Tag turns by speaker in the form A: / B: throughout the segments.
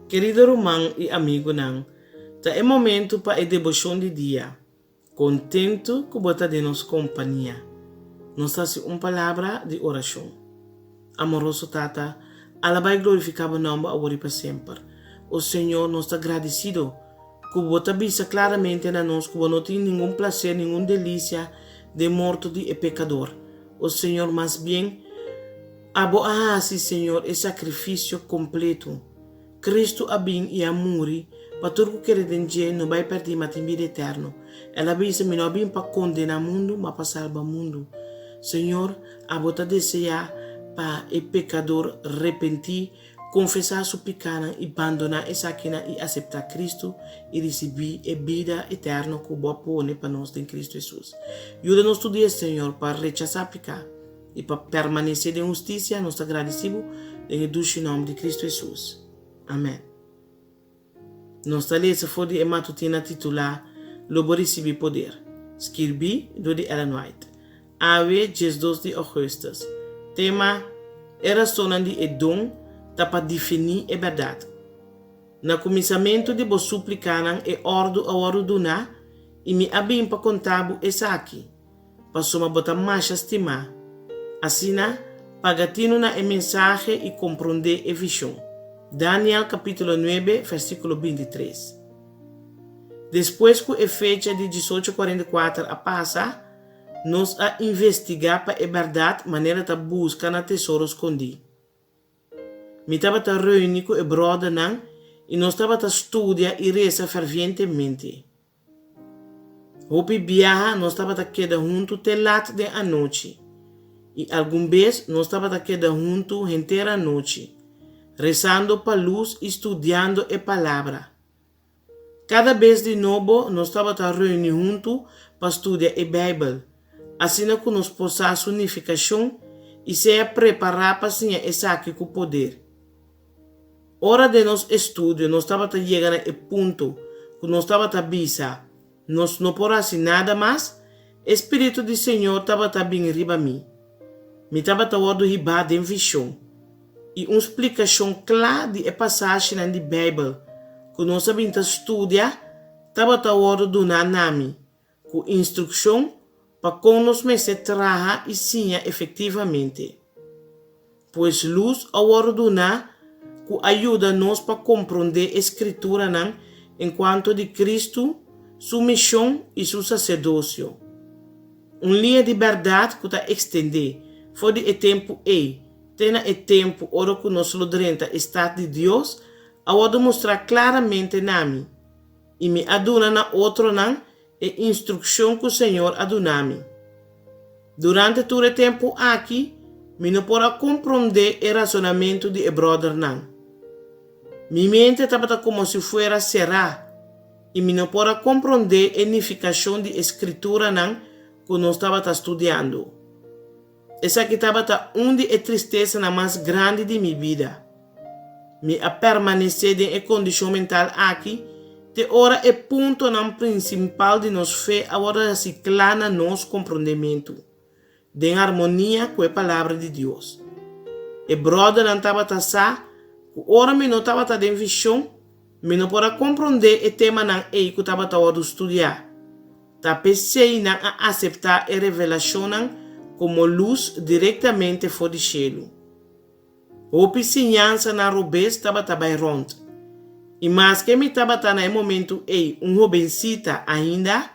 A: Querido irmão e amigo, tá é momento para a devoção de dia. Contento que bota de nossa companhia. Nos traz uma palavra de oração. Amoroso Tata, alaba e glorificava o nome agora para sempre. O Senhor nos está agradecido que bota visa claramente na nós que não tem nenhum prazer, nenhum delícia de morto de pecador. O Senhor, mais bem, sim, Senhor, é sacrifício completo. Cristo abin e amuri, para tudo que credente não vai perder mas tem vida eterno. Ela visa me não bem para condenar o mundo, mas para salvar o mundo. Senhor, a bota desejar para o pecador arrepentir, confessar sua pecado e abandonar essa quina e aceitar Cristo e receber a vida eterna que o Boa põe para nós em Cristo Jesus. Ajuda-nos todo dia, Senhor, para rechazar pecado e para permanecer em justiça. Nós agradecemos em o nome de Cristo Jesus. Amém. Nossa letra foi a matutina titular Lobo receber poder. Escrevi do de Ellen White. Ave 12 de agosto. Tema era sonan de edom para definir a verdade. Na começamento de vos suplicaram e ordo a orduna e me abim para contar essa aqui. Passou uma bota mais estimar. Assim, pagatino na mensagem e compreender a visão. Daniel capítulo 9, versículo 23. Depois que a fecha de 1844 a passa, nós a investigar para a verdade maneira de buscar na tesouro escondido. Me estava a reunir com o brother e nós estava a estudar e rezar fervientemente. Hopi viaja, nós estava a quedar junto até late da noite. E algum vez nós estava a quedar junto inteira noite, rezando para a luz e estudando a palavra. Cada vez de novo, nós estávamos a reunir juntos para estudar a Bíblia, assim que nós possamos a unificação e se preparar para ser essa aqui com o poder. Hora de nosso estudo, nós estávamos a chegar ao ponto que nós estávamos a pensar, nós não podemos nada mais, o Espírito do Senhor estava a vir riba a mim. Me estava a ouvir riba de visão. E uma explicação clara de passagem na Bíblia que nós sabemos estudar, estava a hora do nami, com instrução para como nós se traja e sim efetivamente. Pois luz a hora do que ajuda nós para compreender a escritura enquanto de Cristo, sua missão e seu sacerdócio. Uma linha de verdade que está estender, foi de tempo Tena é tempo, ora que nós lodrenta estado de Deus, a demonstrar claramente nami. E me aduna na outro é instrução que o Senhor adunami. Durante todo o tempo aqui, me não pode compreender o razonamento de brother Mi mente estava como se fosse será, e me não pode compreender a unificação de escritura que nós estava estudando. Essa aqui estava onde a tristeza na mais grande de minha vida. Me a permanecer em condição mental aqui, de hora é ponto principal de nos fé, agora se clana nosso compreendimento, de harmonia com a palavra de Deus. E brother não estava a ora me não estava em visão, me não pode compreender o tema que estava a estudar. Tá pensei a aceitar a revelação como luz diretamente fora do cielo. A vizinhança na rubês estava rond. E mais que me estava no momento jovencita ainda,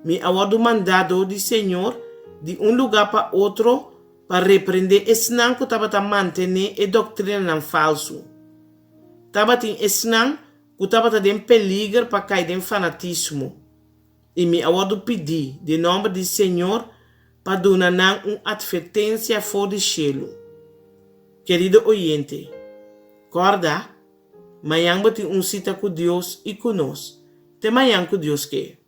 A: me havia mandado do Senhor de lugar para outro para repreender esse que estava manter a doutrina falso. Estava em esse que estava em peligro para cair em fanatismo. E me havia pedido, de nome do Senhor, para dar uma advertência fora do cielo. Querido oyente, acorda, amanhã tem cita com Deus e conosco. Até amanhã com Deus quer.